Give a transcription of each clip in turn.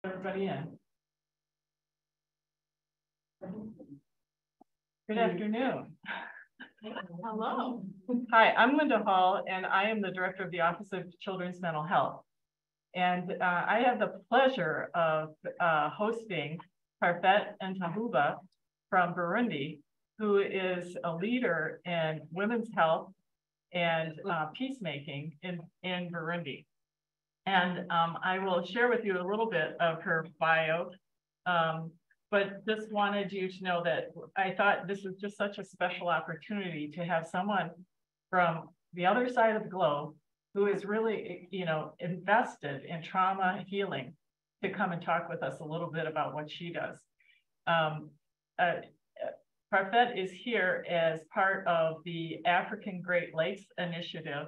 Everybody in. Good afternoon. Hello. Hi, I'm Linda Hall, and I am the Director of the Office of Children's Mental Health. And I have the pleasure of hosting Parfaite Ntahuba from Burundi, who is a leader in women's health and peacemaking in Burundi. And I will share with you a little bit of her bio, but just wanted you to know that I thought this was just such a special opportunity to have someone from the other side of the globe who is really, invested in trauma healing to come and talk with us a little bit about what she does. Parfaite is here as part of the African Great Lakes Initiative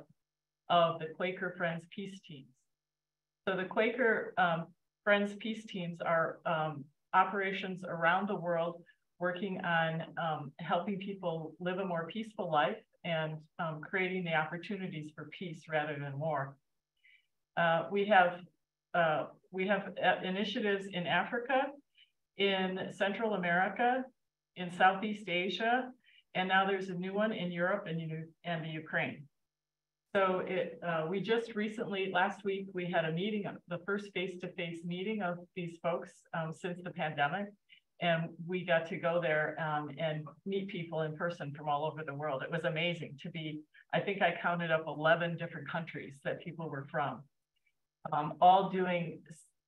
of the Quaker Friends Peace Teams. So the Quaker Friends Peace Teams are operations around the world working on helping people live a more peaceful life and creating the opportunities for peace rather than war. We have initiatives in Africa, in Central America, in Southeast Asia, and now there's a new one in Europe and the Ukraine. So we just recently, last week, we had a meeting, the first face-to-face meeting of these folks since the pandemic. And we got to go there and meet people in person from all over the world. It was amazing to be, I think I counted up 11 different countries that people were from, all doing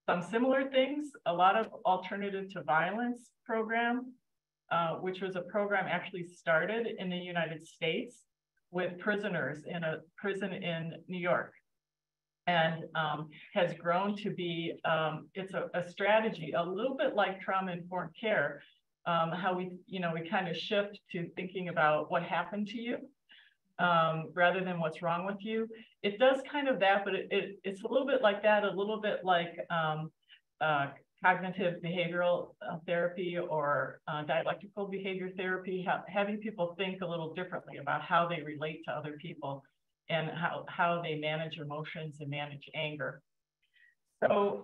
some similar things, a lot of alternative to violence program, which was a program actually started in the United States with prisoners in a prison in New York, and has grown to be, it's a strategy, a little bit like trauma-informed care, how we kind of shift to thinking about what happened to you rather than what's wrong with you. It does kind of that, but it's a little bit like that, a little bit like cognitive behavioral therapy or dialectical behavior therapy, having people think a little differently about how they relate to other people and how they manage emotions and manage anger. So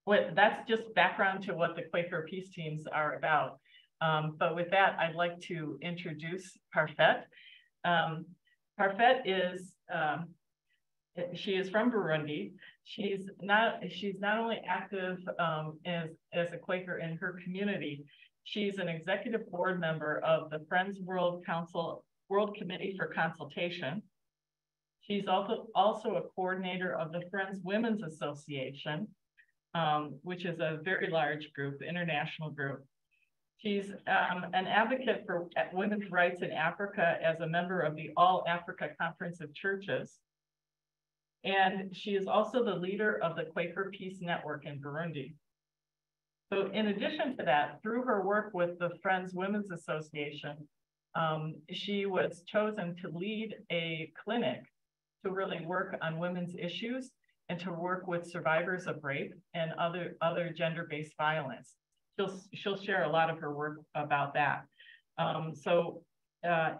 that's just background to what the Quaker Peace Teams are about. But with that, I'd like to introduce Parfaite. Parfaite is, she is from Burundi. She's not only active as a Quaker in her community, she's an executive board member of the Friends World Committee for Consultation. She's also a coordinator of the Friends Women's Association, which is a very large group, international group. She's an advocate for women's rights in Africa as a member of the All Africa Conference of Churches. And she is also the leader of the Quaker Peace Network in Burundi. So in addition to that, through her work with the Friends Women's Association, she was chosen to lead a clinic to really work on women's issues and to work with survivors of rape and other gender-based violence. She'll share a lot of her work about that.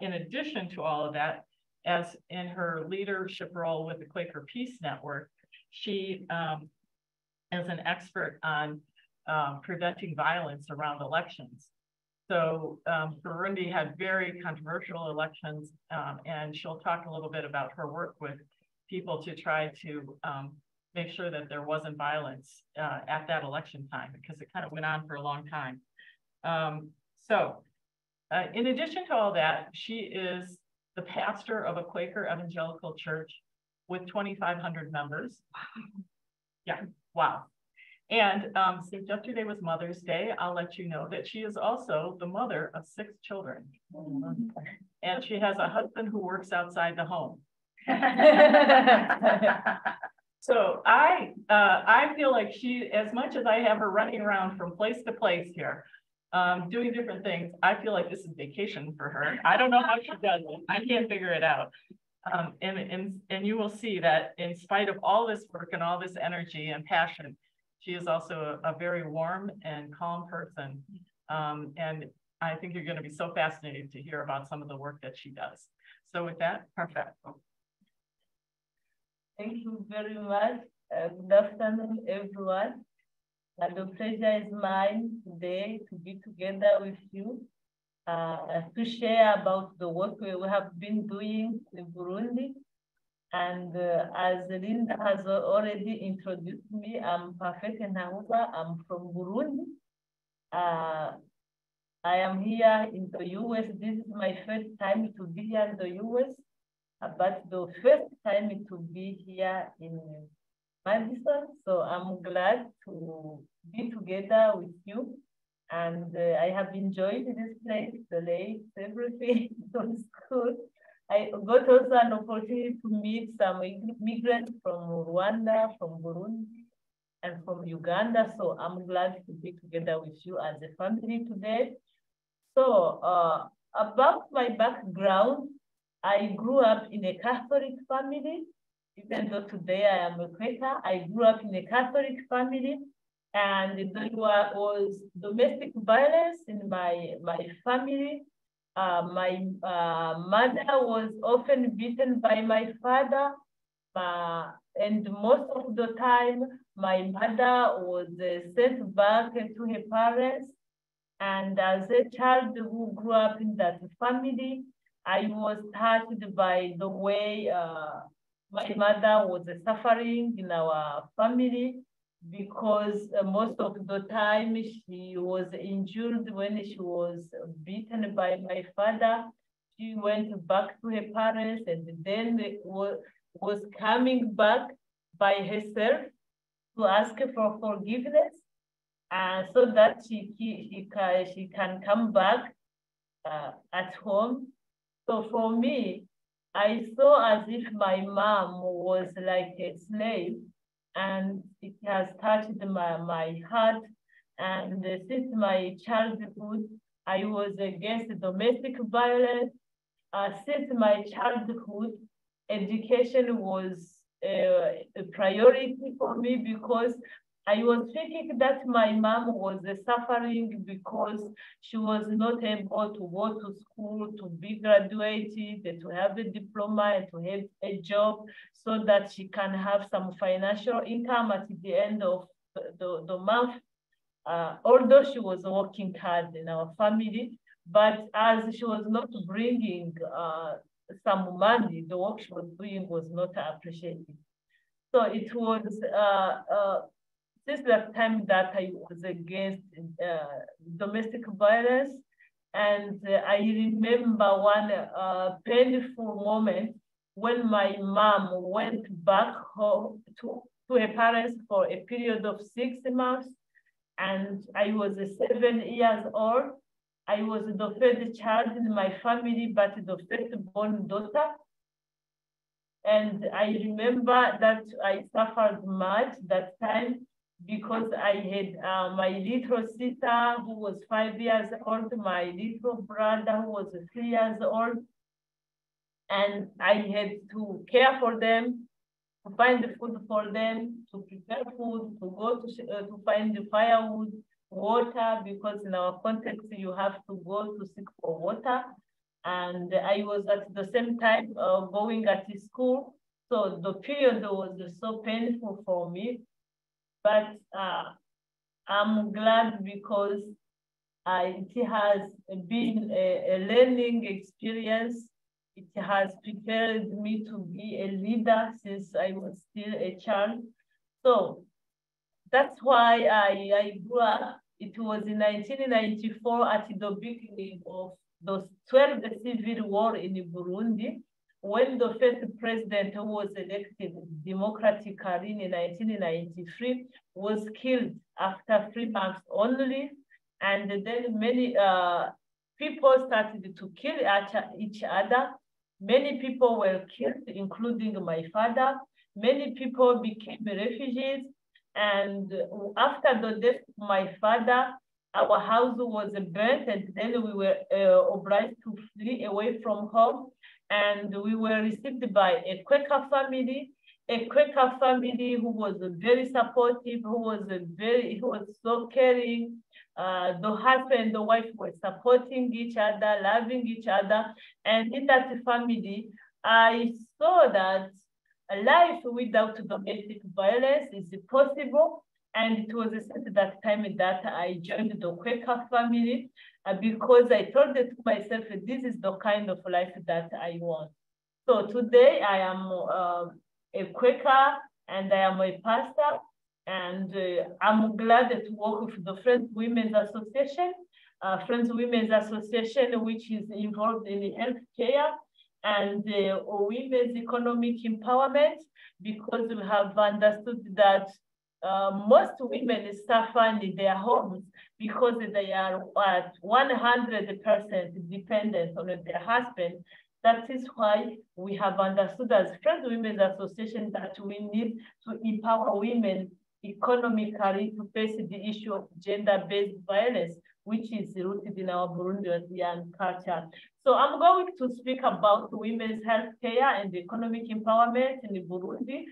In addition to all of that, as in her leadership role with the Quaker Peace Network, she is an expert on preventing violence around elections. So Burundi had very controversial elections, and she'll talk a little bit about her work with people to try to make sure that there wasn't violence at that election time, because it kind of went on for a long time. In addition to all that, she is the pastor of a Quaker evangelical church with 2,500 members. Yeah, wow. And since yesterday was Mother's Day, I'll let you know that she is also the mother of 6 children. And she has a husband who works outside the home. So I feel like she, as much as I have her running around from place to place here, doing different things, I feel like this is vacation for her. I don't know how she does it. I can't figure it out. And you will see that in spite of all this work and all this energy and passion, she is also a very warm and calm person. And I think you're going to be so fascinated to hear about some of the work that she does. So with that, Parfaite. Thank you very much. Good afternoon, everyone. And the pleasure is mine today to be together with you to share about the work we have been doing in Burundi. And as Linda has already introduced me, I'm Parfaite Ntahuba. I'm from Burundi. I am here in the US. This is my first time to be here in the US, but the first time to be here in Madison. So I'm glad to be together with you. And I have enjoyed this place, the lakes, everything. It was good. I got also an opportunity to meet some migrants from Rwanda, from Burundi, and from Uganda. So I'm glad to be together with you as a family today. So about my background, I grew up in a Catholic family. Even though today I am a Quaker, I grew up in a Catholic family, and there was domestic violence in my family. My mother was often beaten by my father, and most of the time, my mother was sent back to her parents. And as a child who grew up in that family, I was touched by the way my mother was suffering in our family, because most of the time she was injured when she was beaten by my father. She went back to her parents and then was coming back by herself to ask for forgiveness, so that she can come back at home. So for me, I saw as if my mom was like a slave, and it has touched my heart. And since my childhood, I was against domestic violence. Since my childhood, education was a priority for me, because I was thinking that my mom was suffering because she was not able to go to school, to be graduated, to have a diploma, and to have a job, so that she can have some financial income at the end of the month. Although she was working hard in our family, but as she was not bringing some money, the work she was doing was not appreciated. So it was since that time that I was against domestic violence. And I remember one painful moment when my mom went back home to her parents for a period of 6 months. And I was 7 years old. I was the first child in my family, but the firstborn daughter. And I remember that I suffered much that time, because I had my little sister who was 5 years old, my little brother who was 3 years old, and I had to care for them, to find the food for them, to prepare food, to go to find the firewood, water, because in our context you have to go to seek for water. And I was at the same time going at school, so the period was so painful for me. But I'm glad, because it has been a learning experience. It has prepared me to be a leader since I was still a child. So that's why I grew up. It was in 1994, at the beginning of the 12th civil war in Burundi, when the first president who was elected democratically in 1993 was killed after 3 months only. And then many people started to kill each other. Many people were killed, including my father. Many people became refugees. And after the death of my father, our house was burnt, and then we were obliged to flee away from home. And we were received by a Quaker family who was very supportive, who was so caring. The husband and the wife were supporting each other, loving each other. And in that family, I saw that a life without domestic violence is possible. And it was at that time that I joined the Quaker family because I told it to myself, this is the kind of life that I want. So today I am a Quaker and I am a pastor, and I'm glad to work with the Friends Women's Association, which is involved in healthcare and women's economic empowerment, because we have understood that most women suffer in their homes because they are at 100% dependent on their husband. That is why we have understood as Friends Women's Association that we need to empower women economically to face the issue of gender-based violence, which is rooted in our Burundian culture. So I'm going to speak about women's healthcare and economic empowerment in Burundi.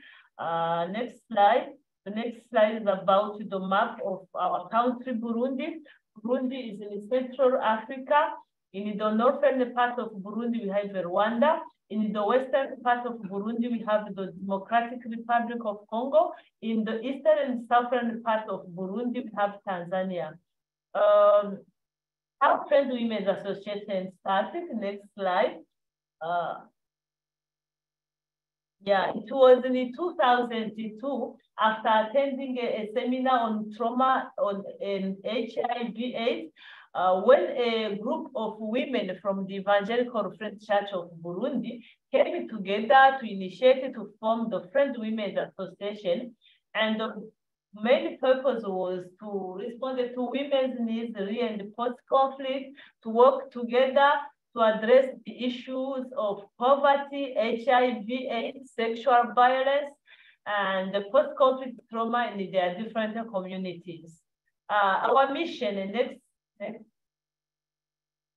Next slide. The next slide is about the map of our country, Burundi. Burundi is in Central Africa. In the northern part of Burundi, we have Rwanda. In the western part of Burundi, we have the Democratic Republic of Congo. In the eastern and southern part of Burundi, we have Tanzania. Our Friends Women's Association started. Next slide. Yeah, it was in 2002, after attending a seminar on trauma and HIV/AIDS, when a group of women from the Evangelical Friends Church of Burundi came together to initiate to form the Friends Women's Association. And the main purpose was to respond to women's needs re and post-conflict, to work together to address the issues of poverty, HIV/AIDS, sexual violence, and the post-conflict trauma in their different communities. Our mission, and next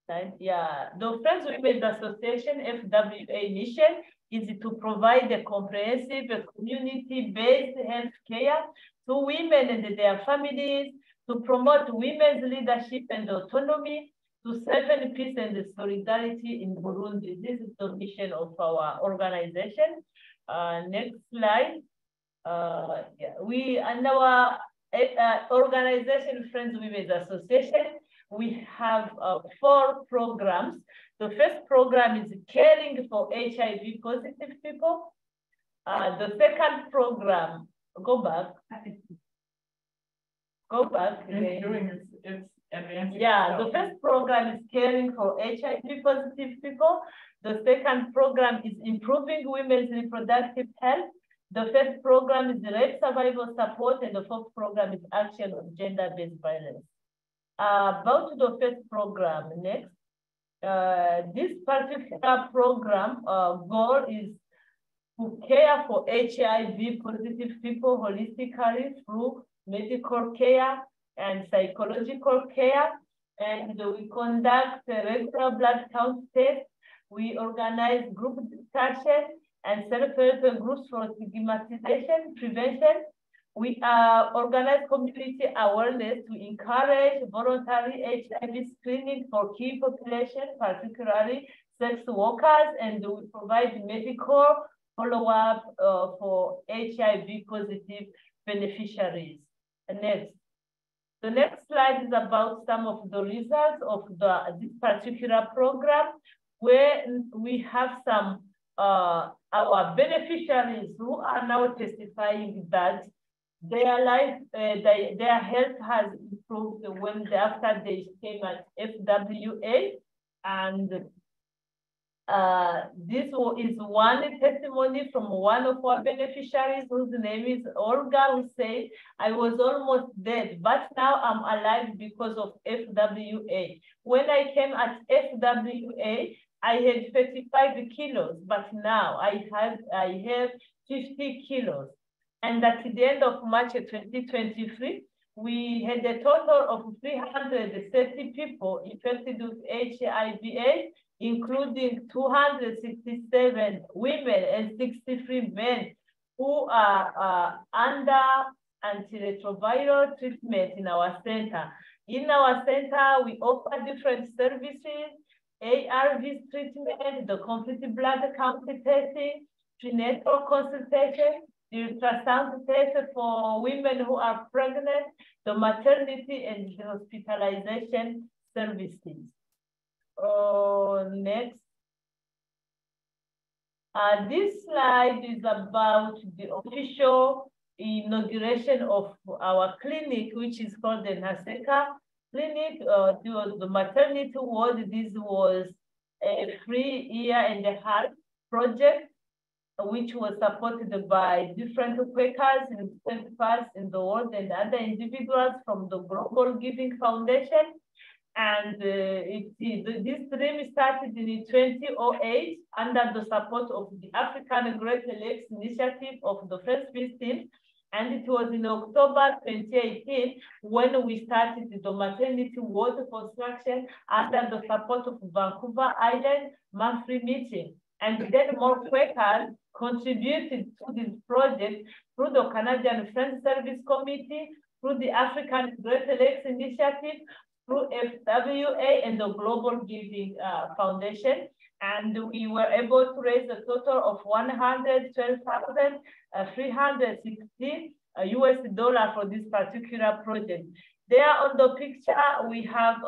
slide, yeah, the Friends Women's Association FWA mission is to provide a comprehensive community-based health care to women and their families, to promote women's leadership and autonomy, to strengthen peace and solidarity in Burundi. This is the mission of our organization. Next slide. Yeah, we and our organization, Friends Women's Association, we have 4 programs. The first program is caring for HIV positive people. The second program, go back. Yeah, the first program is caring for HIV positive people. The second program is improving women's reproductive health. The first program is rape survival support, and the fourth program is action on gender-based violence. About the first program, next. This particular program goal is to care for HIV positive people holistically through medical care and psychological care. And we conduct regular blood count tests. We organize group discussion and self-help groups for stigmatization prevention. We organize community awareness to encourage voluntary HIV screening for key population, particularly sex workers, and we provide medical follow-up for HIV positive beneficiaries. Next. The next slide is about some of the results of this particular program, where we have some our beneficiaries who are now testifying that their life, their health has improved after they came at FWA. And this is one testimony from one of our beneficiaries, whose name is Olga, who said, I was almost dead, but now I'm alive because of FWA. When I came at FWA, I had 35 kilos, but now I have 50 kilos. And at the end of March 2023, we had a total of 330 people infected with HIV/AIDS, including 267 women and 63 men who are under antiretroviral treatment in our center. In our center, we offer different services: ARV treatment, the complete blood count testing, prenatal consultation, the ultrasound test for women who are pregnant, the maternity and the hospitalization services. Next. This slide is about the official inauguration of our clinic, which is called the Nhasekha Clinic. The maternity ward. This was a 3.5-year project, which was supported by different Quakers in different parts in the world and other individuals from the Global Giving Foundation. And this dream started in 2008 under the support of the African Great Lakes Initiative of the First Peace Team. And it was in October 2018 when we started the maternity ward construction under the support of Vancouver Island monthly meeting. And then more Quakers contributed to this project through the Canadian Friends Service Committee, through the African Great Lakes Initiative, through FWA and the Global Giving Foundation. And we were able to raise a total of $112,360 for this particular project. There on the picture, we have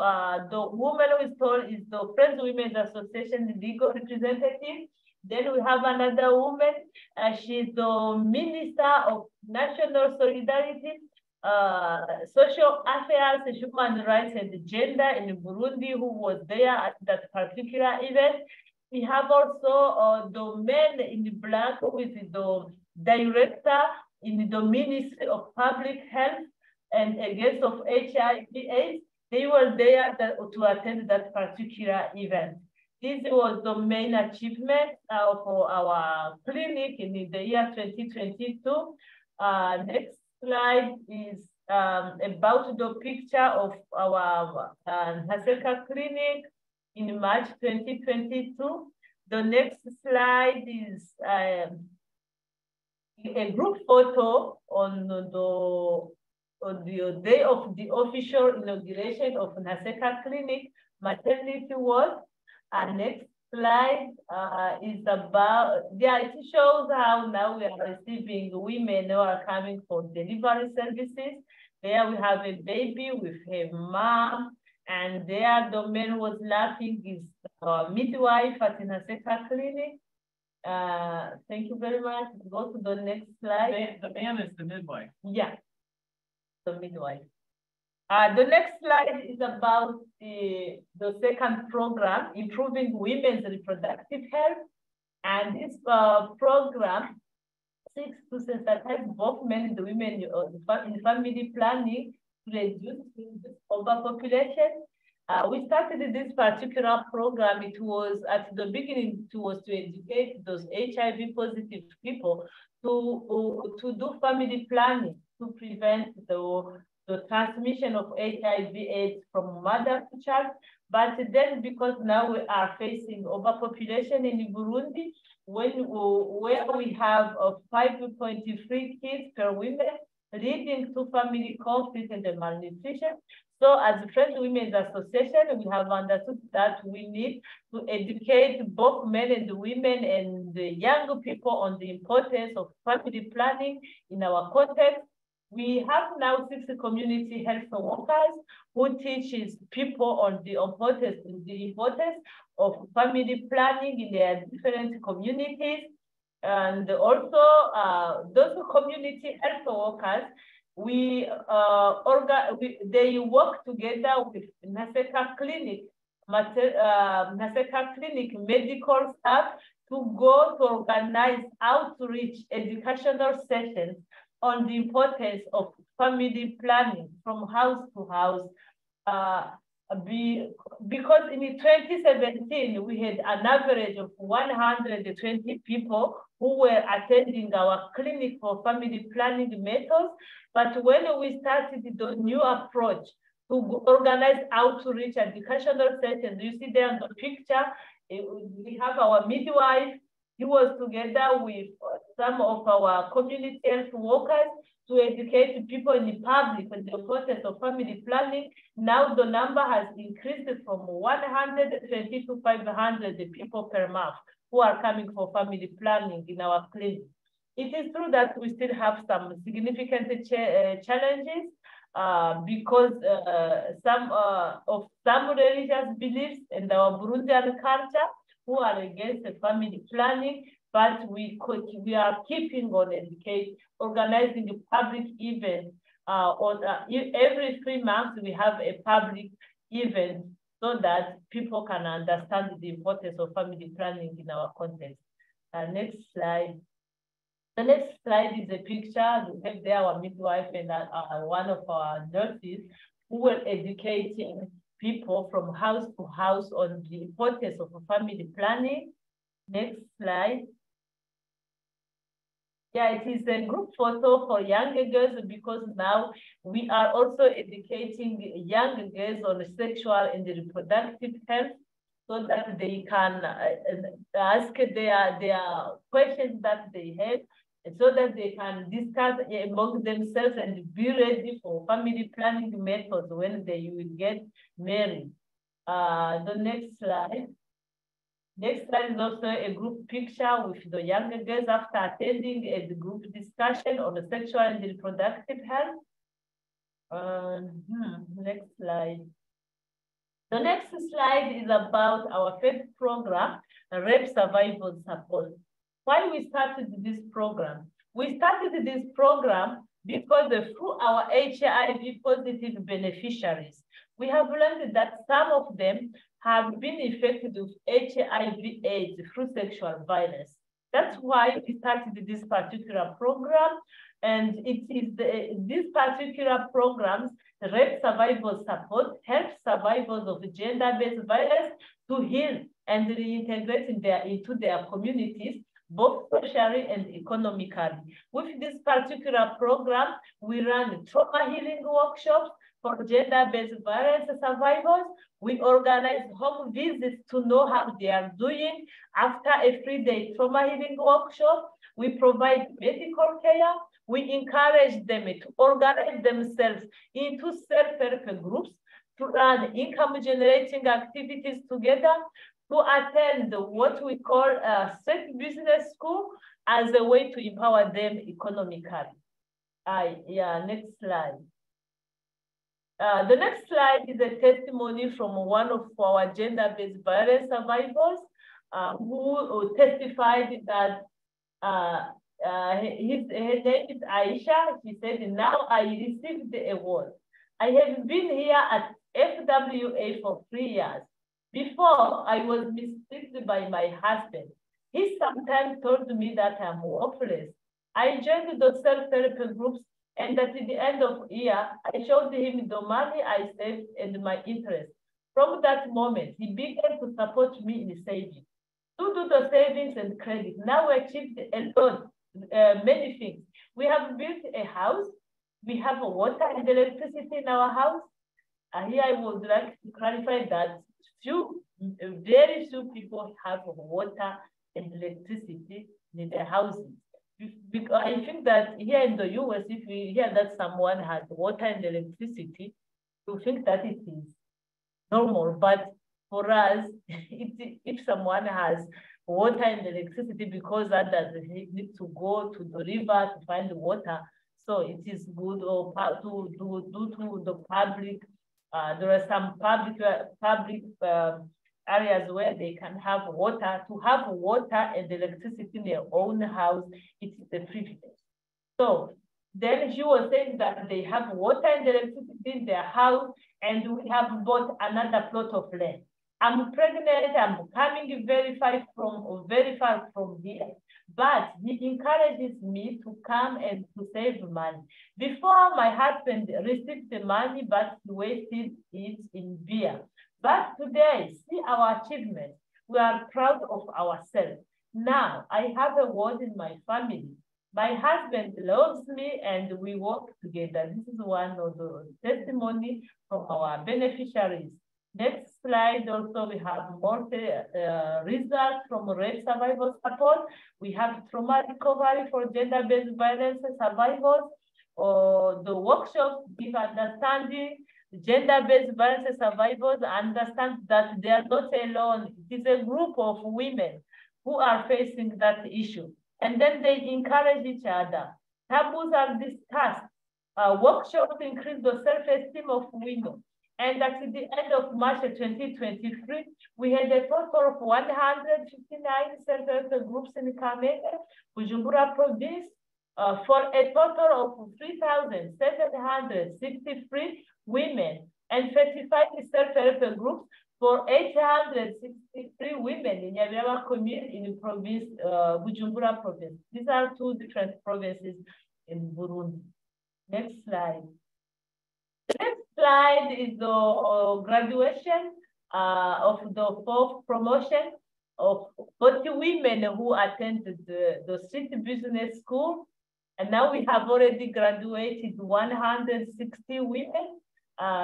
the woman who is told is the Friends Women's Association legal representative. Then we have another woman. She's the Minister of National Solidarity, Social Affairs, Human Rights and Gender in Burundi, who was there at that particular event. We have also the man in the black, who is the director in the Ministry of Public Health and against of HIV/AIDS. They were there to attend that particular event. This was the main achievement for our clinic in the year 2022. Next slide is about the picture of our Nhasekha clinic in March 2022. The next slide is a group photo on the day of the official inauguration of Nhasekha Clinic maternity ward. Next slide is about, it shows how now we are receiving women who are coming for delivery services. There we have a baby with her mom, and there the man was laughing is midwife at Nhasekha Clinic. Thank you very much. Go to the next slide. The man is the midwife. Yeah, the midwife. The next slide is about the second program, Improving Women's Reproductive Health. And this program seeks to sensitize both men and women in family planning to reduce overpopulation. We started this particular program. It was at the beginning, it was to educate those HIV positive people to do family planning to prevent the transmission of HIV/AIDS from mother to child. But then, because now we are facing overpopulation in Burundi, where we have 5.3 kids per woman, leading to family conflict and malnutrition. So as a Friends Women's Association, we have understood that we need to educate both men and women and the young people on the importance of family planning in our context. We have now 6 community health workers who teaches people on the importance of family planning in their different communities. And also those community health workers, they work together with Nhasekha Clinic, Nhasekha Clinic medical staff to go to organize outreach educational sessions on the importance of family planning from house to house. Because in 2017, we had an average of 120 people who were attending our clinic for family planning methods. But when we started the new approach to organize outreach educational sessions, you see there in the picture, we have our midwife. He was together with some of our community health workers to educate people in the public on the importance of family planning. Now the number has increased from 120 to 500 people per month who are coming for family planning in our clinic. it is true that we still have some significant challenges because of some religious beliefs in our Burundian culture who are against the family planning, but we are keeping on organizing public events. Every 3 months, we have a public event so that people can understand the importance of family planning in our context. Next slide. The next slide is a picture. We have there our midwife and one of our nurses who were educating people from house to house on the importance of family planning. Next slide. Yeah, it is a group photo for younger girls because now we are also educating young girls on sexual and reproductive health so that they can ask their questions that they have, so that they can discuss among themselves and be ready for family planning methods when they will get married. The next slide. Next slide is also a group picture with the younger girls after attending a group discussion on the sexual and reproductive health. Next slide. The next slide is about our first program, Rape Survival Support. Why we started this program? We started this program because through our HIV positive beneficiaries, we have learned that some of them have been infected with HIV/AIDS through sexual violence. That's why we started this particular program. And it is these particular programs, Rape Survival Support, help survivors of gender-based violence to heal and reintegrate into their communities, both socially and economically. With this particular program, we run trauma healing workshops for gender-based violence survivors. We organize home visits to know how they are doing after a 3-day trauma healing workshop. We provide medical care. We encourage them to organize themselves into self-help groups, to run income-generating activities together, to attend what we call a state business school as a way to empower them economically. Next slide. The next slide is a testimony from one of our gender-based violence survivors who testified that her name is Aisha. She said, now I received the award. I have been here at FWA for 3 years. Before, I was mistreated by my husband. He sometimes told me that I'm hopeless. I joined the self-help groups, and at the end of the year, I showed him the money I saved and my interest. From that moment, he began to support me in saving. To do the savings and credit, now we achieved a lot, many things. We have built a house. We have water and electricity in our house. Here I would like to clarify that very few people have water and electricity in their houses. Because I think that here in the US, if we hear that someone has water and electricity, you think that it is normal. But for us, if someone has water and electricity because others need to go to the river to find water, so it is good or to the public. There are some public areas where they can have water. To have water and electricity in their own house, it is a privilege. So then she was saying that they have water and electricity in their house, and we have bought another plot of land. I'm pregnant, I'm coming very far from here. But he encourages me to come and to save money. Before, my husband received the money, but he wasted it in beer. But today, see our achievement. We are proud of ourselves. Now, I have a word in my family. My husband loves me and we work together. This is one of the testimony from our beneficiaries. Next slide, also we have more results from rape survival support. We have trauma recovery for gender-based violence survivors. The workshops give understanding. Gender-based violence survivors understand that they are not alone. It is a group of women who are facing that issue. And then they encourage each other. Taboos are discussed. Workshops increase the self-esteem of women. And at the end of March 2023, we had a total of 159 self-help groups in Kamenge, Bujumbura province, for a total of 3,763 women and 35 self-help groups for 863 women in Nyabiraba community in the province, Bujumbura province. These are two different provinces in Burundi. Next slide. The next slide is the graduation of the fourth promotion of 40 women who attended the street business school. And now we have already graduated 160 women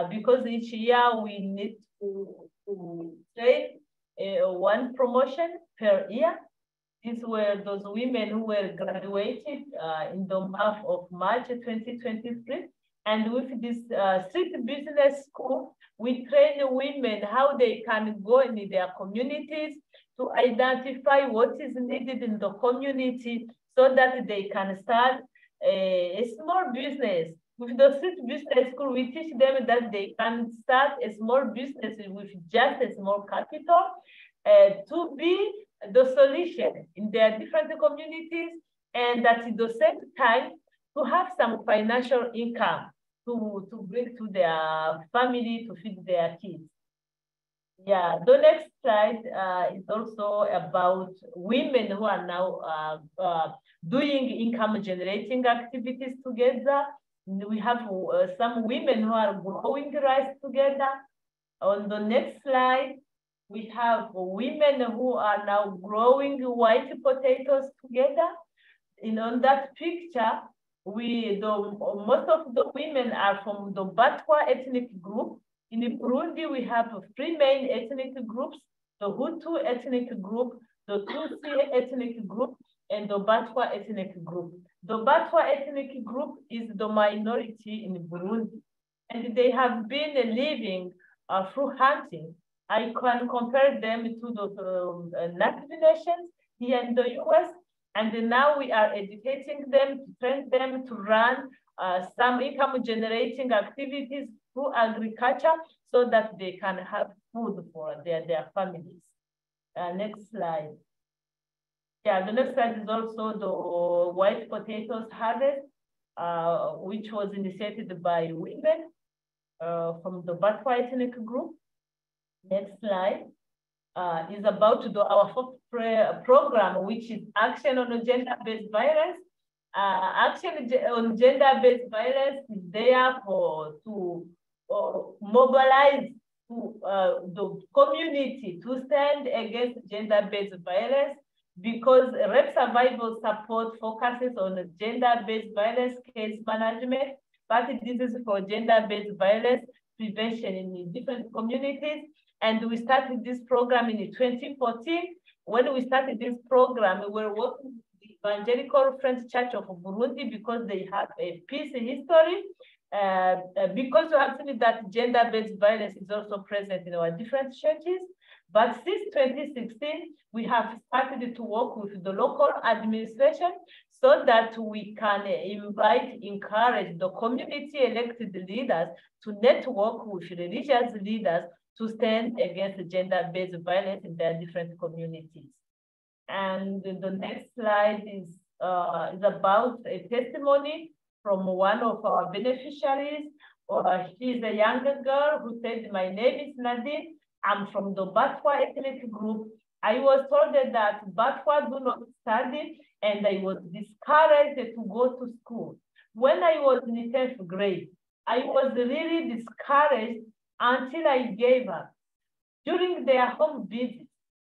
because each year we need to train one promotion per year. These were those women who were graduated in the month of March 2023. And with this street business school, we train women how they can go in their communities to identify what is needed in the community so that they can start a small business. With the street business school, we teach them that they can start a small business with just a small capital to be the solution in their different communities, and at the same time to have some financial income to bring to their family to feed their kids. Yeah, the next slide is also about women who are now doing income generating activities together. We have some women who are growing rice together. On the next slide, we have women who are now growing white potatoes together. And on that picture, most of the women are from the Batwa ethnic group. In Burundi, we have three main ethnic groups: the Hutu ethnic group, the Tutsi ethnic group, and the Batwa ethnic group. The Batwa ethnic group is the minority in Burundi, and they have been living through hunting. I can compare them to the Native nations here in the US, and now we are educating them, to train them to run some income generating activities through agriculture so that they can have food for their families. Next slide. Yeah, the next slide is also the white potatoes harvest, which was initiated by women from the Batwa ethnic group. Next slide is about our fourth program, which is Action on Gender-Based Violence. Action on Gender-Based Violence is there to mobilize the community to stand against gender-based violence, because rape survival support focuses on gender-based violence case management, but this is for gender-based violence prevention in different communities. And we started this program in 2014. When we started this program, we were working with the Evangelical Friends Church of Burundi because they have a peace history. Because we have seen that gender-based violence is also present in our different churches. But since 2016, we have started to work with the local administration so that we can encourage the community elected leaders to network with religious leaders to stand against gender-based violence in their different communities. And the next slide is about a testimony from one of our beneficiaries. She's a younger girl who said, "My name is Nadine. I'm from the Batwa ethnic group. I was told that Batwa do not study, and I was discouraged to go to school. When I was in 10th grade, I was really discouraged until I gave up. During their home visits,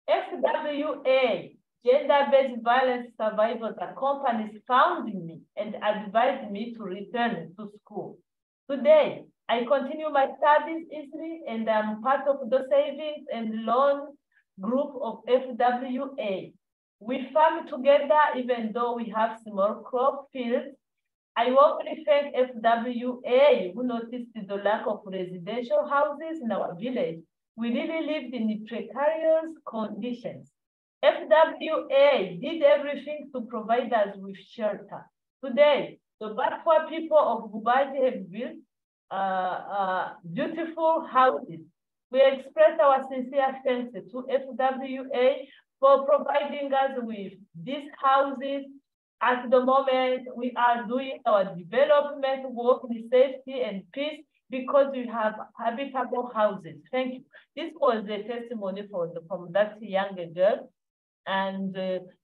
FWA, Gender-Based Violence Survivors Companies, found me and advised me to return to school. Today, I continue my studies easily, and I'm part of the savings and loan group of FWA. We farm together even though we have small crop fields. I want to thank FWA who noticed the lack of residential houses in our village. We really lived in precarious conditions. FWA did everything to provide us with shelter. Today, the Batwa people of Bubaji have built beautiful houses. We express our sincere thanks to FWA for providing us with these houses. At the moment, we are doing our development work in safety and peace because we have habitable houses. Thank you. This was the testimony from that young girl. And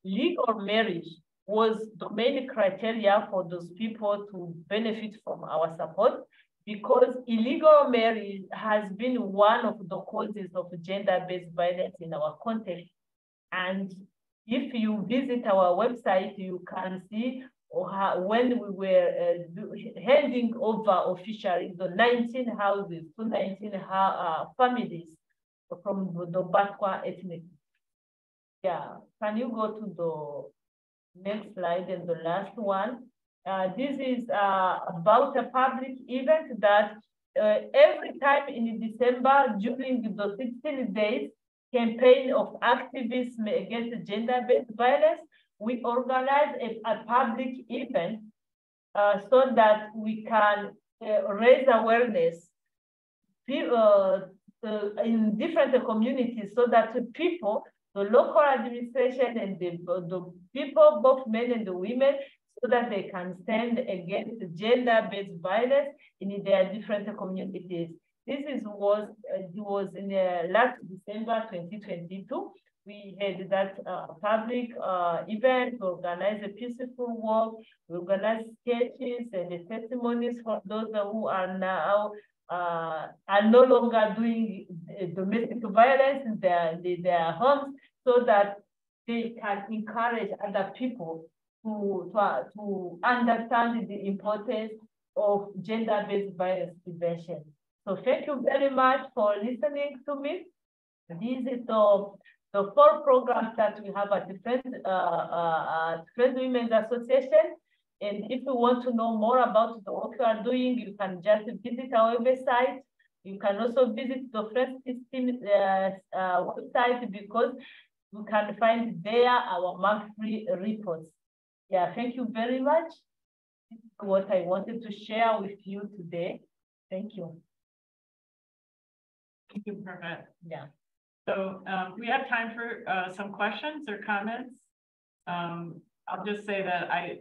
legal marriage was the main criteria for those people to benefit from our support, because illegal marriage has been one of the causes of gender-based violence in our context. And if you visit our website, you can see when we were handing over officially the 19 houses to 19 families from the Batwa ethnic. Yeah, can you go to the next slide and the last one? This is about a public event that every time in December during the 16 days campaign of activism against gender-based violence, we organize a public event so that we can raise awareness in different communities so that people, the local administration and the people, both men and the women, so that they can stand against gender-based violence in their different communities. This was in last December 2022. We had that public event, organized a peaceful walk, we organized sketches and the testimonies for those who are now no longer doing domestic violence in their homes, so that they can encourage other people to understand the importance of gender-based violence prevention. So thank you very much for listening to me. These are the 4 programs that we have at the Friends Women's Association. And if you want to know more about the work we are doing, you can just visit our website. You can also visit the Friends System website, because you can find there our monthly reports. Yeah, thank you very much. This is what I wanted to share with you today. Thank you. Thank you, Parfaite. Yeah. So we have time for some questions or comments. I'll just say that I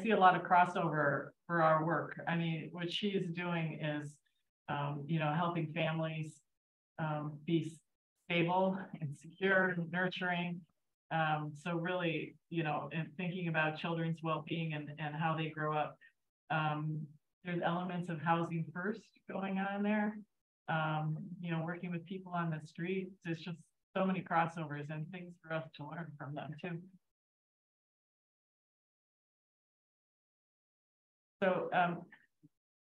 see a lot of crossover for our work. I mean, what she is doing is, helping families be stable and secure and nurturing. So really, and thinking about children's well-being and how they grow up. There's elements of housing first going on there. Working with people on the street. There's just so many crossovers and things for us to learn from them too. So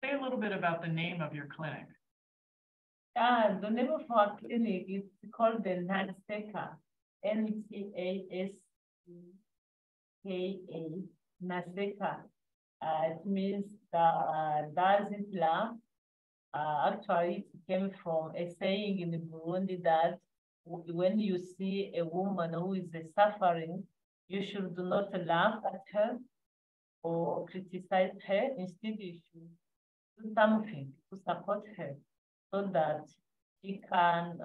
say a little bit about the name of your clinic. The name of our clinic is called the Peacemaker, N-T-A-S-E-K-A, Peacemaker. It means doesn't laugh. Actually, it came from a saying in Burundi that when you see a woman who is suffering, you should not laugh at her or criticize her. Instead, you should do something to support her so that she can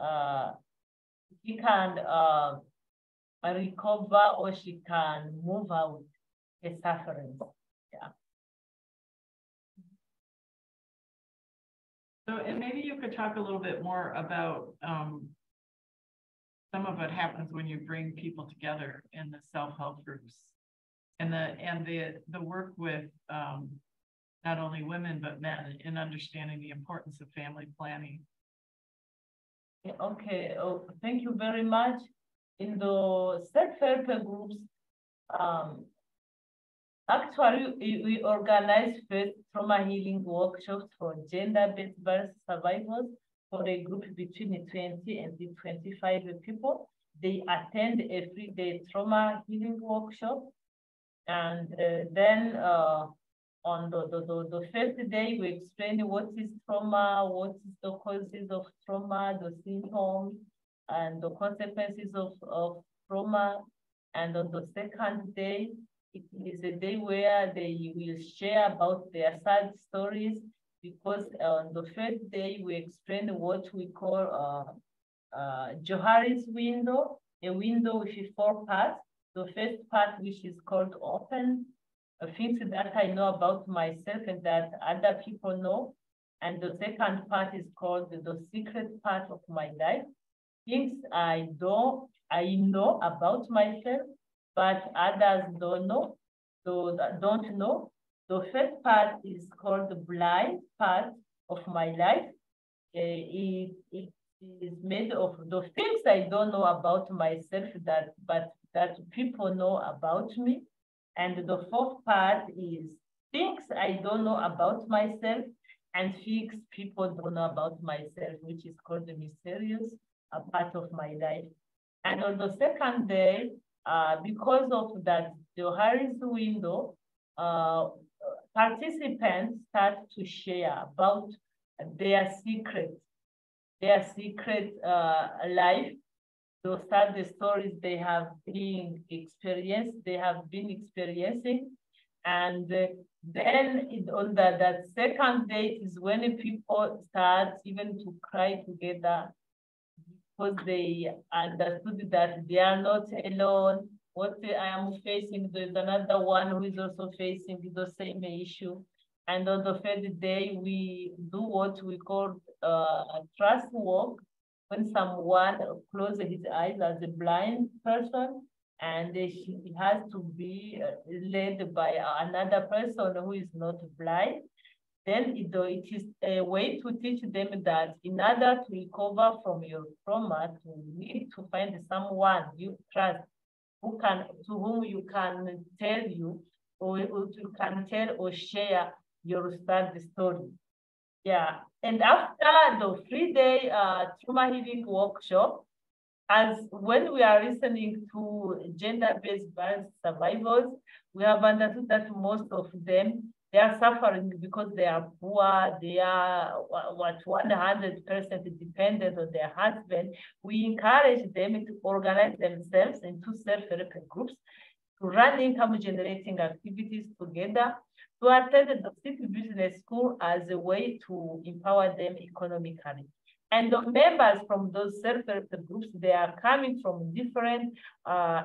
recover, or she can move out the suffering. Yeah. So, and maybe you could talk a little bit more about some of what happens when you bring people together in the self-help groups, and the work with not only women but men in understanding the importance of family planning. Okay. Oh, thank you very much. In the self-help groups, actually, we organize first trauma healing workshops for gender-based violence survivors for a group between 20 and 25 people. They attend a 3-day trauma healing workshop. And then on the first day, we explain what is trauma, what is the causes of trauma, the symptoms, and the consequences of trauma. And on the second day, it is a day where they will share about their sad stories, because on the first day, we explain what we call Johari's window, a window with 4 parts. The first part, which is called open, things that I know about myself and that other people know. And the second part is called the secret part of my life. Things I know about myself, but others don't know. The first part is called the blind part of my life. It is made of the things I don't know about myself, that people know about me. And the fourth part is things I don't know about myself and things people don't know about myself, which is called the mysterious part of my life. And on the second day, because of that, the Harris window, participants start to share about their secret life. Those are the stories they have been experiencing. And then on that second day is when people start even to cry together, because they understood that they are not alone. What I am facing, there's another one who is also facing the same issue. And on the third day, we do what we call a trust walk, when someone closes his eyes as a blind person, and he has to be led by another person who is not blind. Then it is a way to teach them that in order to recover from your trauma, you need to find someone you trust, to whom you can tell or share your sad story. Yeah, and after the 3-day trauma healing workshop, as when we are listening to gender-based violence survivors, we have understood that most of them, they are suffering because they are poor, they are 100% dependent on their husband. We encourage them to organize themselves into self-help groups, to run income-generating activities together, to attend the city business school as a way to empower them economically. And the members from those self-help groups, they are coming from different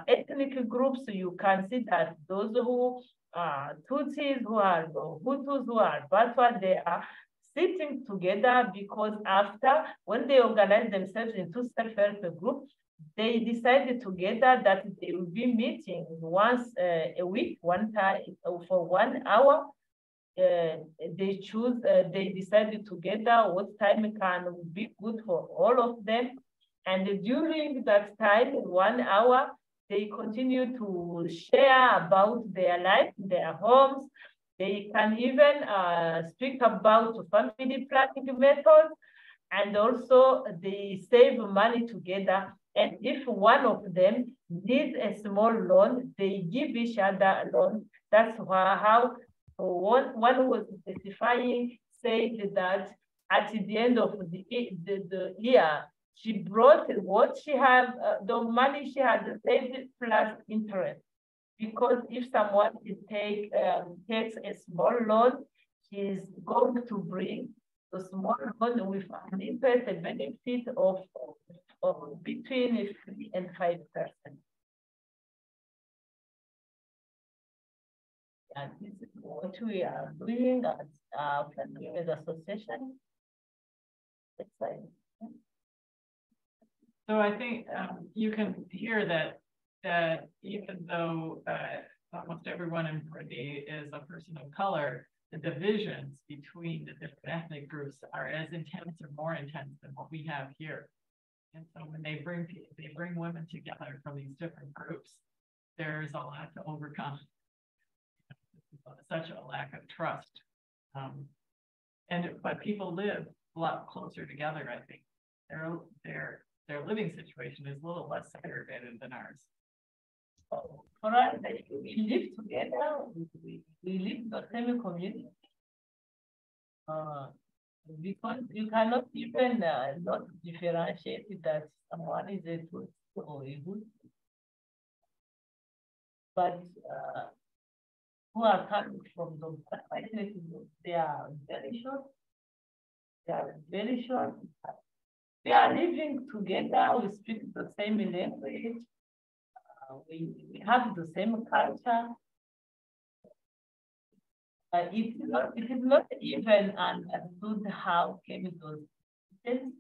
ethnic groups. So you can see that those who are Tutsis, who are Hutus, who are Batwa, they are sitting together because after, when they organize themselves into self-help groups, they decided together that they will be meeting once a week, one time for 1 hour. They decided together what time can be good for all of them. And during that time, 1 hour, they continue to share about their life, their homes. They can even speak about family planning methods, and also they save money together. And if one of them needs a small loan, they give each other a loan. That's how one was testifying, said that at the end of the year, she brought what she had, the money she had saved plus interest. Because if someone takes a small loan, she's going to bring the small loan with an interest and benefit of between 3 and 5%. And this is what we are doing as an association. So I think you can hear that even though almost everyone in Burundi is a person of color, the divisions between the different ethnic groups are as intense or more intense than what we have here. And so when they bring women together from these different groups, there's a lot to overcome. Such a lack of trust. But people live a lot closer together, I think. Their living situation is a little less segregated than ours. So for us, we live together, we live in the same community. Because you cannot even not differentiate that someone is a Tutsi or a Hutu. but who are coming from those communities, they are very short. They are very short. We are living together. We speak the same language. We have the same culture. It is not even understood how came those things.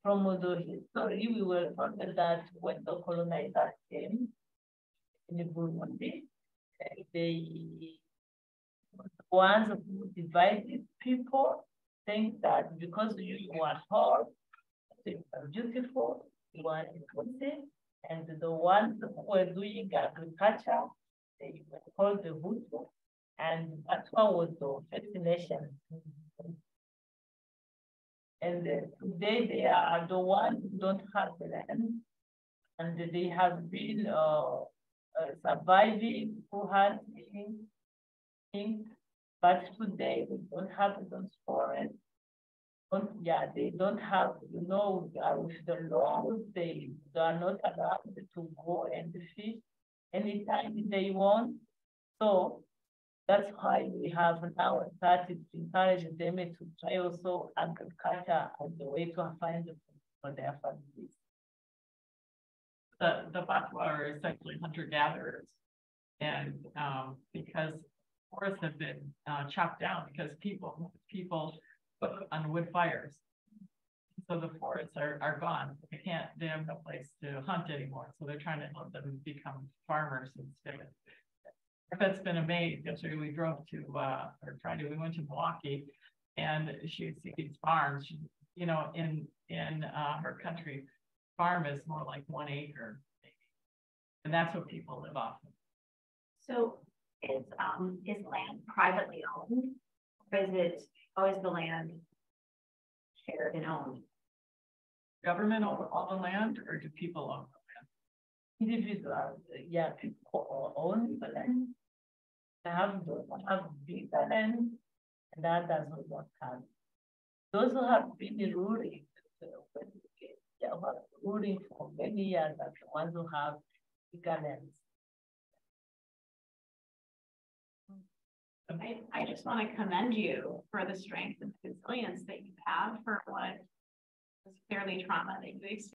From the history, we were told that when the colonizers came in Burundi, they were the ones who divided people, think that because you are tall, you are beautiful, you are inclusive, and the ones who were doing agriculture, they were called the Hutu, and that one was the first nation. And today they are the ones who don't have the land, and they have been surviving through hunting, but today we don't have those forests. They don't have, with the laws, they are not allowed to go and fish anytime they want. So that's why we have now started to encourage them to try also agriculture as a way to find food for their families. The Batwa are essentially hunter-gatherers, and because forests have been chopped down because people put on wood fires, so the forests are gone. They have no place to hunt anymore, so they're trying to help them become farmers instead. That's been amazing. Yesterday we drove to, we went to Milwaukee, and she see these farms. In her country, farm is more like 1 acre, and that's what people live off of. So is land privately owned, or is it always the land shared and owned? Government own all the land, or do people own the land? Individuals, people own the land. They have big land, and that does not have. Those who have been ruling, ruling for many years, are the ones who have bigger lands. I just want to commend you for the strength and resilience that you have for what was clearly trauma that you experienced.